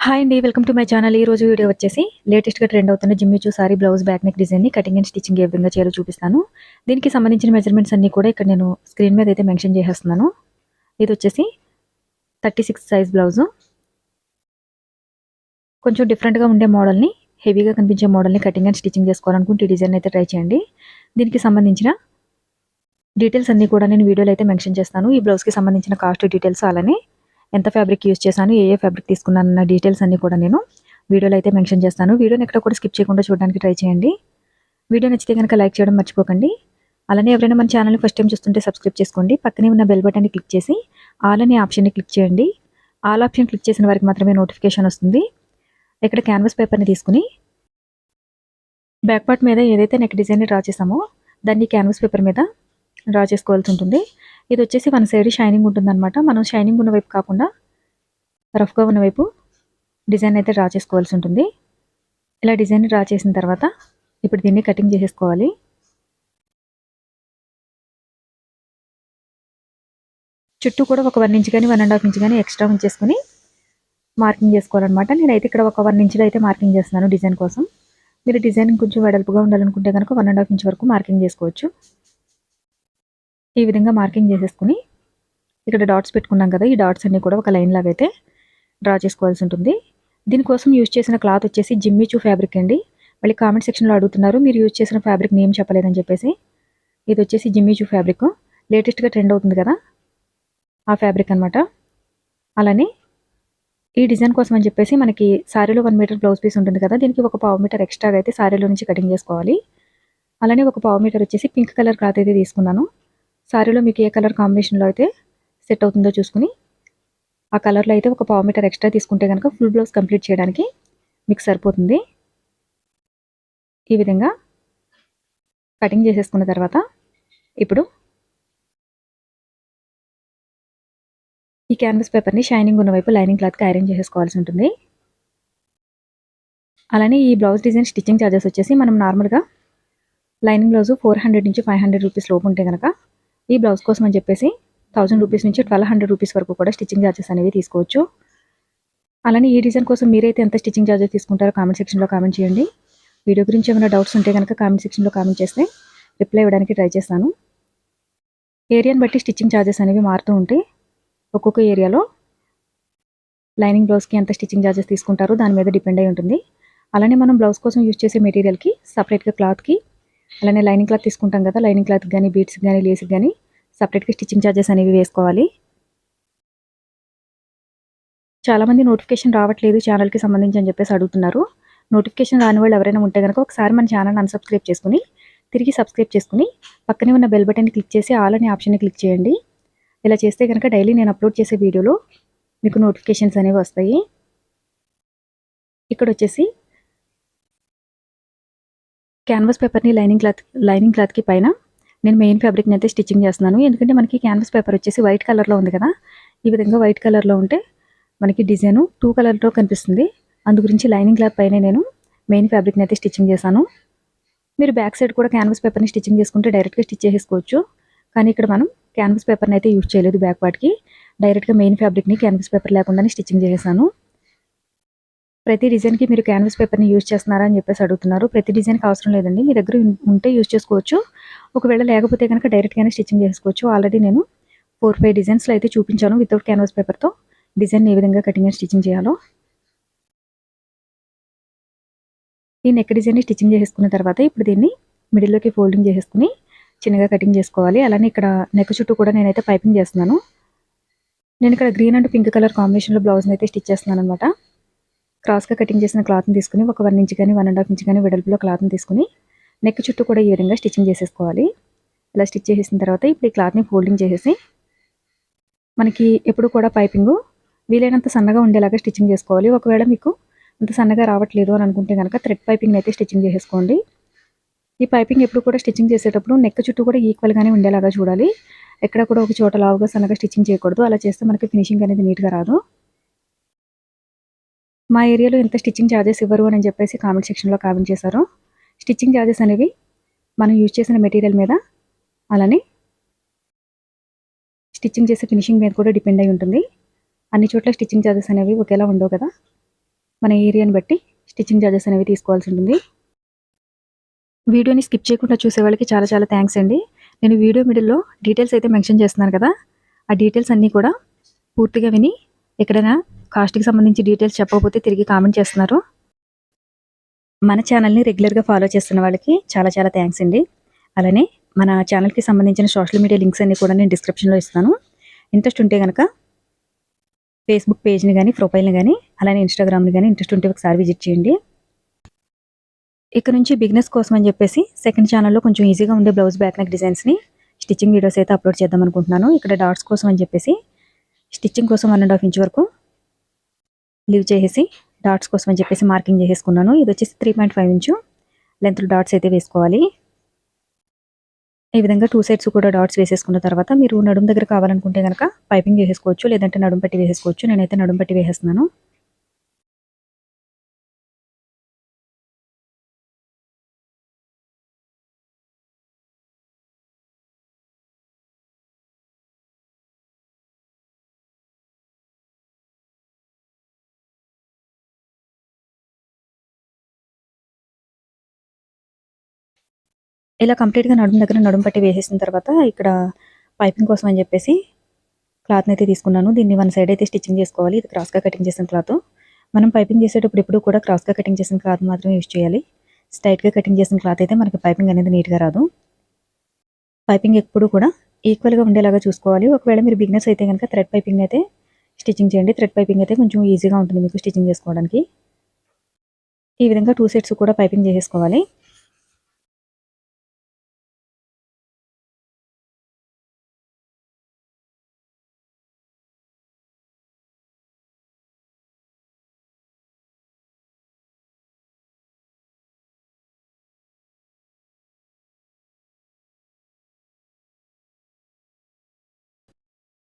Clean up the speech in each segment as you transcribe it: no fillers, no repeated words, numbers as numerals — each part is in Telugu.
హాయ్ అండి. Welcome to my channel. ఈ రోజు వీడియో వచ్చేసి లేటెస్ట్‌గా ట్రెండ్ అవుతున్న Jimmy Choo sari blouse back neck డిజైన్‌ని కటింగ్ అండ్ స్టిచ్చింగ్ ఏ విధంగా చేయాలో చూపిస్తాను. దీనికి సంబంధించిన మెజర్‌మెంట్స్ అన్నీ కూడా ఇక్కడ నేను స్క్రీన్ మీద అయితే మెన్షన్ చేసేస్తున్నాను. ఇది వచ్చేసి 36 సైజ్ బ్లౌజు. కొంచెం డిఫరెంట్‌గా ఉండే మోడల్‌ని, హెవీగా కనిపించే మోడల్‌ని కటింగ్ అండ్ స్టిచ్చింగ్ చేసుకోవాలనుకుంటే ఈ డిజైన్ అయితే ట్రై చేయండి. దీనికి సంబంధించిన డీటెయిల్స్ అన్నీ కూడా నేను వీడియోలో అయితే మెన్షన్ చేస్తాను. ఈ బ్లౌజ్‌కి సంబంధించిన కాస్ట్ డీటెయిల్స్, అలానే ఎంత ఫ్యాబ్రిక్ యూజ్ చేశాను, ఏ ఫ్యాబ్రిక్ తీసుకున్నానన్న డీటెయిల్స్ అన్నీ కూడా నేను వీడియోలో అయితే మెన్షన్ చేస్తాను. వీడియోని ఎక్కడ కూడా స్కిప్ చేయకుండా చూడడానికి ట్రై చేయండి. వీడియో నచ్చితే కనుక లైక్ చేయడం మర్చిపోకండి. అలానే ఎవరైనా మన ఛానల్ని ఫస్ట్ టైం చూస్తుంటే సబ్స్క్రైబ్ చేసుకోండి. పక్కనే ఉన్న బెల్ బటన్ని క్లిక్ చేసి ఆల్ అనే ఆప్షన్ని క్లిక్ చేయండి. ఆల్ ఆప్షన్ క్లిక్ చేసిన వారికి మాత్రమే నోటిఫికేషన్ వస్తుంది. ఇక్కడ క్యాన్వాస్ పేపర్ని తీసుకుని బ్యాక్ పార్ట్ మీద ఏదైతే నెక్ డిజైన్ని డ్రా చేసామో దాన్ని క్యాన్వాస్ పేపర్ మీద డ్రా చేసుకోవాల్సి ఉంటుంది. ఇది వచ్చేసి వన్ సైడ్ షైనింగ్ ఉంటుందన్నమాట. మనం షైనింగ్ ఉన్న వైపు కాకుండా రఫ్గా ఉన్న వైపు డిజైన్ అయితే డ్రా చేసుకోవాల్సి ఉంటుంది. ఇలా డిజైన్ డ్రా చేసిన తర్వాత ఇప్పుడు దీన్ని కటింగ్ చేసేసుకోవాలి. చుట్టూ కూడా ఒక 1 ఇంచ్ కానీ 1.5 ఇంచ్ కానీ ఎక్స్ట్రా ఉంచేసుకుని మార్కింగ్ చేసుకోవాలన్నమాట. నేనైతే ఇక్కడ ఒక 1 ఇంచ్లో అయితే మార్కింగ్ చేస్తున్నాను డిజైన్ కోసం. మీరు డిజైన్ కొంచెం వెడల్పుగా ఉండాలనుకుంటే కనుక 1.5 ఇంచ్ వరకు మార్కింగ్ చేసుకోవచ్చు. ఈ విధంగా మార్కింగ్ చేసేసుకుని ఇక్కడ డాట్స్ పెట్టుకున్నాం కదా, ఈ డాట్స్ అన్నీ కూడా ఒక లైన్ లాగా అయితే డ్రా చేసుకోవాల్సి ఉంటుంది. దీనికోసం యూజ్ చేసిన క్లాత్ వచ్చేసి జిమ్మీ చూ ఫ్యాబ్రిక్ అండి. మళ్ళీ కామెంట్ సెక్షన్లో అడుగుతున్నారు మీరు యూజ్ చేసిన ఫ్యాబ్రిక్ నేమ్ చెప్పలేదని చెప్పేసి. ఇది వచ్చేసి జిమ్మీ చూ ఫ్యాబ్రిక్, లేటెస్ట్గా ట్రెండ్ అవుతుంది కదా ఆ ఫ్యాబ్రిక్ అనమాట. అలానే ఈ డిజైన్ కోసం అని చెప్పేసి మనకి సారీలో 1 మీటర్ బ్లౌజ్ పీస్ ఉంటుంది కదా, దీనికి ఒక 1/2 మీటర్ ఎక్స్ట్రాగా అయితే సారీలో నుంచి కటింగ్ చేసుకోవాలి. అలానే ఒక 1/2 మీటర్ వచ్చేసి పింక్ కలర్ క్లాత్ అయితే తీసుకున్నాను. సారీలో మీకు ఏ కలర్ కాంబినేషన్లో అయితే సెట్ అవుతుందో చూసుకుని ఆ కలర్లో అయితే ఒక 1/2 మీటర్ ఎక్స్ట్రా తీసుకుంటే కనుక ఫుల్ బ్లౌజ్ కంప్లీట్ చేయడానికి మీకు సరిపోతుంది. ఈ విధంగా కటింగ్ చేసేసుకున్న తర్వాత ఇప్పుడు ఈ క్యాన్వాస్ పేపర్ని షైనింగ్ ఉన్న వైపు లైనింగ్ క్లాత్కి ఐరన్ చేసేసుకోవాల్సి ఉంటుంది. అలానే ఈ బ్లౌజ్ డిజైన్ స్టిచ్చింగ్ ఛార్జెస్ వచ్చేసి మనం నార్మల్గా లైనింగ్ బ్లౌజ్ 400 నుంచి 500 రూపీస్ లోపు ఉంటే కనుక ఈ బ్లౌజ్ కోసం అని చెప్పేసి 1000 రూపీస్ నుంచి 1200 రూపీస్ వరకు కూడా స్టిచ్చింగ్ ఛార్జెస్ అనేవి తీసుకోవచ్చు. అలానే ఈ డిజైన్ కోసం మీరైతే ఎంత స్టిచ్చింగ్ ఛార్జెస్ తీసుకుంటారో కామెంట్ సెక్షన్లో కామెంట్ చేయండి. వీడియో గురించి ఏమైనా డౌట్స్ ఉంటే కనుక కామెంట్ సెక్షన్లో కామెంట్ చేస్తే రిప్లై ఇవ్వడానికి ట్రై చేస్తాను. ఏరియాని బట్టి స్టిచ్చింగ్ ఛార్జెస్ అనేవి మారుతూ ఉంటాయి. ఒక్కొక్క ఏరియాలో లైనింగ్ బ్లౌజ్కి ఎంత స్టిచ్చింగ్ ఛార్జెస్ తీసుకుంటారో దాని మీద డిపెండ్ అయి ఉంటుంది. అలానే మనం బ్లౌజ్ కోసం యూజ్ చేసే మెటీరియల్కి సపరేట్గా క్లాత్కి, అలానే లైనింగ్ క్లాత్ తీసుకుంటాం కదా, లైనింగ్ క్లాత్కి కానీ బీడ్స్కి కానీ లేస్కి కానీ సపరేట్గా స్టిచ్చింగ్ ఛార్జెస్ అనేవి వేసుకోవాలి. చాలామంది నోటిఫికేషన్ రావట్లేదు ఛానల్కి సంబంధించి అని చెప్పేసి అడుగుతున్నారు. నోటిఫికేషన్ రాని వాళ్ళు ఎవరైనా ఉంటే కనుక ఒకసారి మన ఛానల్ అన్సబ్స్క్రైబ్ చేసుకుని తిరిగి సబ్స్క్రైబ్ చేసుకుని పక్కనే ఉన్న బెల్ బటన్ని క్లిక్ చేసి ఆల్ అనే ఆప్షన్ని క్లిక్ చేయండి. ఇలా చేస్తే కనుక డైలీ నేను అప్లోడ్ చేసే వీడియోలో మీకు నోటిఫికేషన్స్ అనేవి వస్తాయి. ఇక్కడ వచ్చేసి క్యాన్వాస్ పేపర్ని లైనింగ్ క్లాత్కి పైన నేను మెయిన్ ఫ్యాబ్రిక్ని అయితే స్టిచ్చింగ్ చేస్తున్నాను. ఎందుకంటే మనకి క్యాన్వాస్ పేపర్ వచ్చేసి వైట్ కలర్లో ఉంది కదా, ఈ విధంగా వైట్ కలర్లో ఉంటే మనకి డిజైను 2 కలర్లో కనిపిస్తుంది. అందు గురించి లైనింగ్ క్లాత్ పైన నేను మెయిన్ ఫ్యాబ్రిక్ని అయితే స్టిచ్చింగ్ చేశాను. మీరు బ్యాక్ సైడ్ కూడా క్యాన్వాస్ పేపర్ని స్టిచ్చింగ్ చేసుకుంటే డైరెక్ట్గా స్టిచ్ చేసేసుకోవచ్చు. కానీ ఇక్కడ మనం క్యాన్వాస్ పేపర్ని అయితే యూజ్ చేయలేదు. బ్యాక్ పార్ట్కి డైరెక్ట్గా మెయిన్ ఫ్యాబ్రిక్ని క్యాన్వాస్ పేపర్ లేకుండానే స్టిచ్చింగ్ చేసేసాను. ప్రతి డిజైన్కి మీరు క్యాన్వాస్ పేపర్ని యూజ్ చేస్తున్నారా అని చెప్పేసి అడుగుతున్నారు. ప్రతి డిజైన్కి అవసరం లేదండి, మీ దగ్గర ఉంటే యూజ్ చేసుకోవచ్చు. ఒకవేళ లేకపోతే కనుక డైరెక్ట్గానే స్టిచ్చింగ్ చేసుకోవచ్చు. ఆల్రెడీ నేను 4-5 డిజైన్స్లో అయితే చూపించాను వితౌట్ క్యాన్వాస్ పేపర్తో డిజైన్ ఏ విధంగా కటింగ్ అండ్ స్టిచ్చింగ్ చేయాలో. ఈ నెక్ డిజైన్ని స్టిచ్చింగ్ చేసేసుకున్న తర్వాత ఇప్పుడు దీన్ని మిడిల్లోకి ఫోల్డింగ్ చేసేసుకుని చిన్నగా కటింగ్ చేసుకోవాలి. అలానే ఇక్కడ నెక్ చుట్టూ కూడా నేనైతే పైపింగ్ చేస్తున్నాను. నేను ఇక్కడ గ్రీన్ అండ్ పింక్ కలర్ కాంబినేషన్లో బ్లౌజ్ని అయితే స్టిచ్ చేస్తున్నాను అనమాట. క్రాస్గా కటింగ్ చేసిన క్లాత్ని తీసుకుని ఒక 1 ఇంచ్ కానీ 1.5 ఇంచ్ కానీ వెడల్పులో క్లాత్ని తీసుకుని నెక్ చుట్టూ కూడా ఈ విధంగా స్టిచ్చింగ్ చేసేసుకోవాలి. ఇలా స్టిచ్ చేసేసిన తర్వాత ఇప్పుడు ఈ క్లాత్ని ఫోల్డింగ్ చేసేసి మనకి ఎప్పుడు కూడా పైపింగ్ వీలైనంత సన్నగా ఉండేలాగా స్టిచ్చింగ్ చేసుకోవాలి. ఒకవేళ మీకు అంత సన్నగా రావట్లేదు అని అనుకుంటే కనుక థ్రెడ్ పైపింగ్ అయితే స్టిచ్చింగ్ చేసేసుకోండి. ఈ పైపింగ్ ఎప్పుడు కూడా స్టిచ్చింగ్ చేసేటప్పుడు నెక్ చుట్టూ కూడా ఈక్వల్గానే ఉండేలాగా చూడాలి. ఎక్కడ కూడా ఒక చోట లావుగా సన్నగా స్టిచ్చింగ్ చేయకూడదు. అలా చేస్తే మనకి ఫినిషింగ్ అనేది నీట్గా రాదు. మా ఏరియాలో ఎంత స్టిచ్చింగ్ ఛార్జెస్ ఇవ్వరు అని చెప్పేసి కామెంట్ సెక్షన్లో కామెంట్ చేశారు. స్టిచ్చింగ్ ఛార్జెస్ అనేవి మనం యూజ్ చేసిన మెటీరియల్ మీద, అలానే స్టిచ్చింగ్ చేసే ఫినిషింగ్ మీద కూడా డిపెండ్ అయి ఉంటుంది. అన్ని చోట్ల స్టిచ్చింగ్ ఛార్జెస్ అనేవి ఒకేలా ఉండవు కదా. మన ఏరియాని బట్టి స్టిచ్చింగ్ చార్జెస్ అనేవి తీసుకోవాల్సి ఉంటుంది. వీడియోని స్కిప్ చేయకుండా చూసే వాళ్ళకి చాలా చాలా థ్యాంక్స్ అండి. నేను వీడియో మిడిల్‌లో డీటెయిల్స్ అయితే మెన్షన్ చేస్తున్నాను కదా! ఆ డీటెయిల్స్ అన్నీ కూడా పూర్తిగా విని ఎక్కడైనా కాస్ట్‌కి సంబంధించి డీటెయిల్స్ చెప్పకపోతే తిరిగి కామెంట్ చేస్తున్నారు. మన ఛానల్‌ని రెగ్యులర్‌గా ఫాలో చేస్తున్న వాళ్ళకి చాలా చాలా థ్యాంక్స్ అండి. అలానే మన ఛానల్‌కి సంబంధించిన సోషల్ మీడియా లింక్స్ అన్నీ కూడా నేను డిస్క్రిప్షన్‌లో ఇస్తాను. ఇంట్రెస్ట్ ఉంటే గనక ఫేస్‌బుక్ పేజ్‌ని గాని, ప్రొఫైల్‌ని గాని, అలానే ఇన్‌స్టాగ్రామ్‌ని గాని ఇంట్రెస్ట్ ఉంటే ఒకసారి విజిట్ చేయండి. ఇక నుంచి బిగినర్స్ కోసం అని చెప్పేసి సెకండ్ ఛానల్‌లో కొంచెం ఈజీగా ఉండే బ్లౌజ్ బ్యాక్ నెక్ డిజైన్స్‌ని స్టిచ్చింగ్ వీడియోస్ అయితే అప్లోడ్ చేద్దాం అనుకుంటున్నాను. ఇక్కడ డాట్స్ కోసం అని చెప్పేసి స్టిచ్చింగ్ కోసం 1 ½ ఇంచ్ వరకు లీవ్ చేసేసి డాట్స్ కోసం అని చెప్పేసి మార్కింగ్ చేసేసుకున్నాను. ఇది వచ్చేసి 3.5 ఇంచు లెంత్‌లో డాట్స్ అయితే వేసుకోవాలి. ఈ విధంగా 2 సైడ్స్ కూడా డాట్స్ వేసేసుకున్న తర్వాత మీరు నడుము దగ్గర కావాలనుకుంటే గనక పైపింగ్ చేసేసుకోవచ్చు. లేదంటే నడుము పట్టి వేసేసుకోవచ్చు. నేనైతే నడుము పట్టి వేసేస్తున్నాను. ఇలా కంప్లీట్‌గా నడుము దగ్గర నడుము పట్టి వేసేసిన తర్వాత ఇక్కడ పైపింగ్ కోసం అని చెప్పేసి క్లాత్‌ని అయితే తీసుకున్నాను. దీన్ని వన్ సైడ్ అయితే స్టిచ్చింగ్ చేసుకోవాలి. ఇది క్రాస్‌గా కటింగ్ చేసిన క్లాత్. మనం పైపింగ్ చేసేటప్పుడు ఎప్పుడు కూడా క్రాస్‌గా కటింగ్ చేసిన క్లాత్ మాత్రమే యూజ్ చేయాలి. స్ట్రెయిట్‌గా కటింగ్ చేసిన క్లాత్ అయితే మనకి పైపింగ్ అనేది నీట్‌గా రాదు. పైపింగ్ ఎప్పుడు కూడా ఈక్వల్‌గా ఉండేలాగా చూసుకోవాలి. ఒకవేళ మీరు బిగినర్స్ అయితే గనక థ్రెడ్ పైపింగ్ అయితే స్టిచ్చింగ్ చేయండి. థ్రెడ్ పైపింగ్ అయితే కొంచెం ఈజీగా ఉంటుంది మీకు స్టిచ్చింగ్ చేసుకోవడానికి. ఈ విధంగా 2 సైడ్స్ కూడా పైపింగ్ చేసేసుకోవాలి.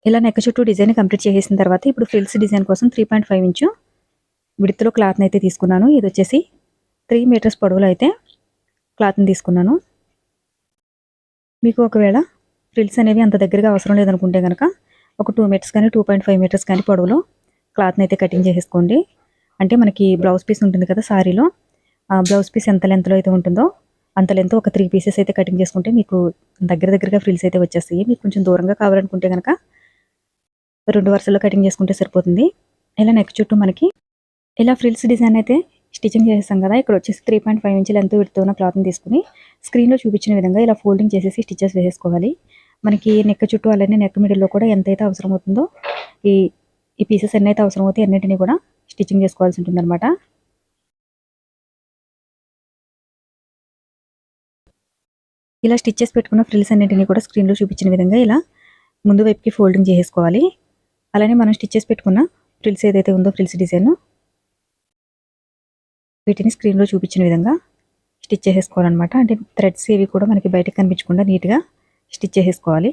ఇలా నెక్ చుట్టూ డిజైన్ కంప్లీట్ చేసేసిన తర్వాత ఇప్పుడు ఫ్రిల్స్ డిజైన్ కోసం 3.5 ఇంచు విడ్త్‌లో క్లాత్‌ని అయితే తీసుకున్నాను. ఇది వచ్చేసి 3 మీటర్స్ పొడవులో అయితే క్లాత్‌ని తీసుకున్నాను. మీకు ఒకవేళ ఫ్రిల్స్ అనేవి అంత దగ్గరగా అవసరం లేదనుకుంటే గనక ఒక 2 మీటర్స్ కానీ 2.5 మీటర్స్ కానీ పొడవులో క్లాత్‌ని అయితే కటింగ్ చేసేసుకోండి. అంటే మనకి బ్లౌజ్ పీస్ ఉంటుంది కదా సారీలో, ఆ బ్లౌజ్ పీస్ ఎంత లెంత్‌లో అయితే ఉంటుందో అంత లెంత్ ఒక 3 పీసెస్ అయితే కటింగ్ చేసుకుంటే మీకు దగ్గరగా ఫ్రిల్స్ అయితే వచ్చేస్తాయి. మీకు కొంచెం దూరంగా కావాలనుకుంటే గనక 2 వరుసల్లో కటింగ్ చేసుకుంటే సరిపోతుంది. ఇలా నెక్ చుట్టూ మనకి ఇలా ఫ్రిల్స్ డిజైన్ అయితే స్టిచ్చింగ్ చేసేసాం కదా! ఇక్కడ వచ్చేసి 3.5 ఇంచ్ లెంత్ విడ్త్ ఉన్న క్లాత్‌ని తీసుకొని స్క్రీన్‌లో చూపించిన విధంగా ఇలా ఫోల్డింగ్ చేసేసి స్టిచెస్ వేసేసుకోవాలి. మనకి నెక్ చుట్టూ అలానే నెక్ మిడిల్‌లో కూడా ఎంతైతే అవసరమవుతుందో ఈ ఈ పీసెస్ ఎన్నైతే అవసరమవుతాయో అన్నిటిని కూడా స్టిచ్చింగ్ చేసుకోవాల్సి ఉంటుందన్నమాట. ఇలా స్టిచ్ చేసి పెట్టుకున్న ఫ్రిల్స్ అన్నిటిని కూడా స్క్రీన్‌లో చూపించిన విధంగా ఇలా ముందు వైపుకి ఫోల్డింగ్ చేసేసుకోవాలి. అలానే మనం స్టిచ్ చేసి పెట్టుకున్న ఫ్రిల్స్ ఏదైతే ఉందో ఫ్రిల్స్ డిజైన్ వీటిని స్క్రీన్‌లో చూపించిన విధంగా స్టిచ్ చేసేసుకోవాలన్నమాట. అంటే థ్రెడ్స్ ఏవి కూడా మనకి బయటకి కనిపించకుండా నీట్‌గా స్టిచ్ చేసేసుకోవాలి.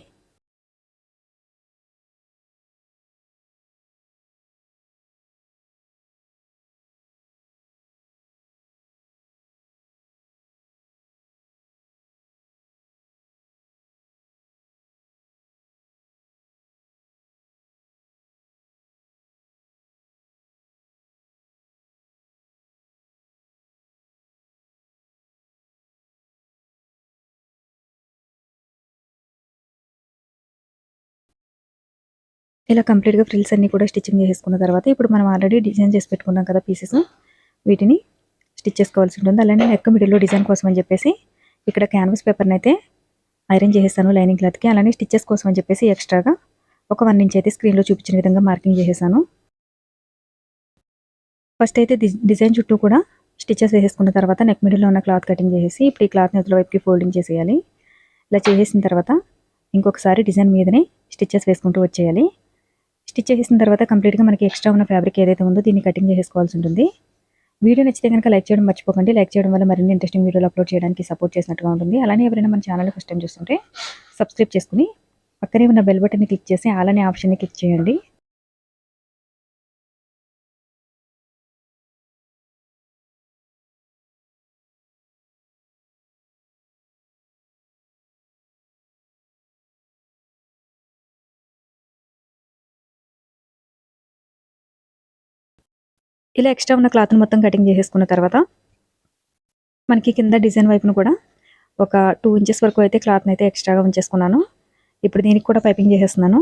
ఇలా కంప్లీట్‌గా ఫ్రిల్స్ అన్నీ కూడా స్టిచ్చింగ్ చేసేసుకున్న తర్వాత ఇప్పుడు మనం ఆల్రెడీ డిజైన్ చేసి పెట్టుకున్నాం కదా పీసెస్ వీటిని స్టిచ్ చేసుకోవాల్సి ఉంటుంది. అలానే నెక్ మిడిల్‌లో డిజైన్ కోసం అని చెప్పేసి ఇక్కడ క్యాన్వాస్ పేపర్‌ని అయితే ఐరన్ చేసేసాను లైనింగ్ క్లాత్‌కి. అలానే స్టిచెస్ కోసం అని చెప్పేసి ఎక్స్ట్రాగా ఒక 1 ఇంచ్ అయితే స్క్రీన్‌లో చూపించిన విధంగా మార్కింగ్ చేసేసాను. ఫస్ట్ అయితే డిజైన్ చుట్టూ కూడా స్టిచెస్ వేసేసుకున్న తర్వాత నెక్ మిడిల్‌లో ఉన్న క్లాత్ కటింగ్ చేసేసి ఇప్పుడు ఈ క్లాత్‌ని అవతల వైపుకి ఫోల్డింగ్ చేసేయాలి. ఇలా చేసేసిన తర్వాత ఇంకొకసారి డిజైన్ మీదనే స్టిచెస్ వేసుకుంటూ వచ్చేయాలి. స్టిచ్ చేసేసిన తర్వాత కంప్లీట్‌గా మనకి ఎక్స్ట్రా ఉన్న ఫ్యాబ్రిక్ ఏదైతే ఉందో దీన్ని కటింగ్ చేసేసుకోవాల్సి ఉంటుంది. వీడియో నచ్చితే గనుక లైక్ చేయడం మర్చిపోకండి. లైక్ చేయడం వల్ల మరిన్ని ఇంట్రెస్టింగ్ వీడియోలు అప్లోడ్ చేయడానికి సపోర్ట్ చేసినట్టుగా ఉంటుంది. అలానే ఎవరైనా మన ఛానల్‌ని ఫస్ట్ టైం చూస్తుంటే సబ్స్క్రైబ్ చేసుకొని పక్కనే ఉన్న బెల్ బటన్‌ని క్లిక్ చేసి ఆల్ అనే ఆప్షన్‌ని క్లిక్ చేయండి. ఇలా ఎక్స్ట్రా ఉన్న క్లాత్ని మొత్తం కటింగ్ చేసేసుకున్న తర్వాత మనకి కింద డిజైన్ వైపును కూడా ఒక 2 ఇంచెస్ వరకు అయితే క్లాత్ని అయితే ఎక్స్ట్రాగా ఉంచేసుకున్నాను. ఇప్పుడు దీనికి కూడా పైపింగ్ చేసేస్తున్నాను.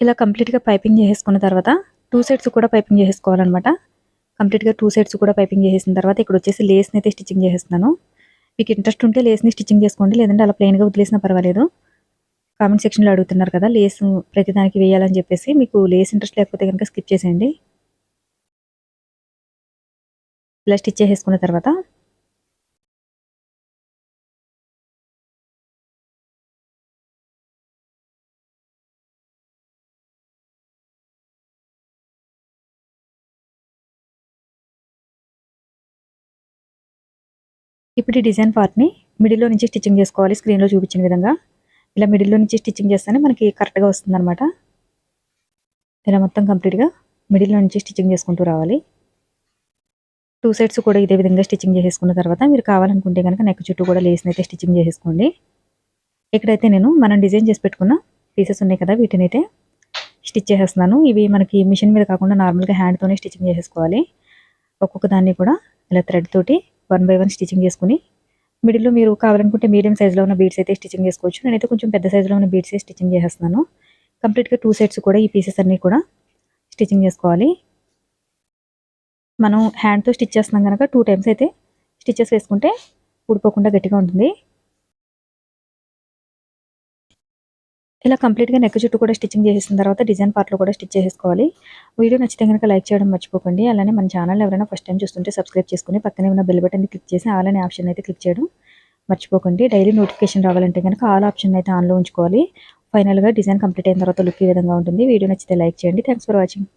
ఇలా కంప్లీట్‌గా పైపింగ్ చేసేసుకున్న తర్వాత 2 సైడ్స్ కూడా పైపింగ్ చేసేసుకోవాలన్నమాట. కంప్లీట్‌గా 2 సైడ్స్ కూడా పైపింగ్ చేసేసిన తర్వాత ఇక్కడొచ్చేసి లేస్‌ని అయితే స్టిచ్చింగ్ చేసేస్తున్నాను. మీకు ఇంట్రెస్ట్ ఉంటే లేస్‌ని స్టిచ్చింగ్ చేసుకోండి. లేదంటే అలా ప్లెయిన్‌గా వదిలేసినా పర్వాలేదు. కామెంట్ సెక్షన్‌లో అడుగుతున్నారు కదా! లేసు ప్రతిదానికి వేయాలని చెప్పేసి. మీకు లేస్ ఇంట్రెస్ట్ లేకపోతే గనుక స్కిప్ చేసేయండి. ఇలా స్టిచ్ చేసేసుకున్న తర్వాత ఇప్పుడు ఈ డిజైన్ పార్ట్‌ని మిడిల్‌లో నుంచి స్టిచ్చింగ్ చేసుకోవాలి స్క్రీన్‌లో చూపించిన విధంగా. ఇలా మిడిల్‌లో నుంచి స్టిచ్చింగ్ చేస్తేనే మనకి కరెక్ట్‌గా వస్తుందన్నమాట. ఇలా మొత్తం కంప్లీట్‌గా మిడిల్‌లో నుంచి స్టిచ్చింగ్ చేసుకుంటూ రావాలి. 2 సైడ్స్ కూడా ఇదే విధంగా స్టిచ్చింగ్ చేసేసుకున్న తర్వాత మీరు కావాలనుకుంటే గనుక నెక్ చుట్టూ కూడా లేస్‌ని అయితే స్టిచ్చింగ్ చేసేసుకోండి. ఇక్కడైతే నేను మనం డిజైన్ చేసి పెట్టుకున్న పీసెస్ ఉన్నాయి కదా! వీటినైతే స్టిచ్ చేసేస్తున్నాను. ఇవి మనకి మిషన్ మీద కాకుండా నార్మల్‌గా హ్యాండ్‌తోనే స్టిచ్చింగ్ చేసేసుకోవాలి. ఒక్కొక్క దాన్ని కూడా ఇలా థ్రెడ్ తోటి 1 బై 1 స్టిచ్చింగ్ చేసుకొని మిడిల్‌లో మీరు కావాలనుకుంటే మీడియం సైజ్‌లో ఉన్న బీడ్స్ అయితే స్టిచ్చింగ్ చేసుకోవచ్చు. నేనైతే కొంచెం పెద్ద సైజ్‌లో ఉన్న బీడ్సే స్టిచ్చింగ్ చేసేస్తున్నాను. కంప్లీట్‌గా 2 సైడ్స్ కూడా ఈ పీసెస్ అన్నీ కూడా స్టిచ్చింగ్ చేసుకోవాలి. మనం హ్యాండ్‌తో స్టిచ్ చేస్తున్నాం గనక 2 టైమ్స్ అయితే స్టిచెస్ వేసుకుంటే ఊడిపోకుండా గట్టిగా ఉంటుంది. ఇలా కంప్లీట్‌గా నెక్ చుట్టూ కూడా స్టిచ్చింగ్ చేసేసిన తర్వాత డిజైన్ పార్ట్‌లో కూడా స్టిచ్ చేసేసుకోవాలి. వీడియో నచ్చితే గనుక లైక్ చేయడం మర్చిపోకండి. అలానే మన ఛానల్ ఎవరైనా ఫస్ట్ టైమ్ చూస్తుంటే సబ్స్క్రైబ్ చేసుకొని పక్కనే ఉన్న బెల్ బటన్‌ని క్లిక్ చేసి ఆల్ అనే ఆప్షన్ అయితే క్లిక్ చేయడం మర్చిపోకండి. డైలీ నోటిఫికేషన్ రావాలంటే గనుక ఆల్ ఆప్షన్ అయితే ఆన్‌లో ఉంచుకోవాలి. ఫైనల్‌గా డిజైన్ కంప్లీట్ అయిన తర్వాత లుక్ ఈ విధంగా ఉంటుంది. వీడియో నచ్చితే లైక్ చేయండి. Thanks for watching.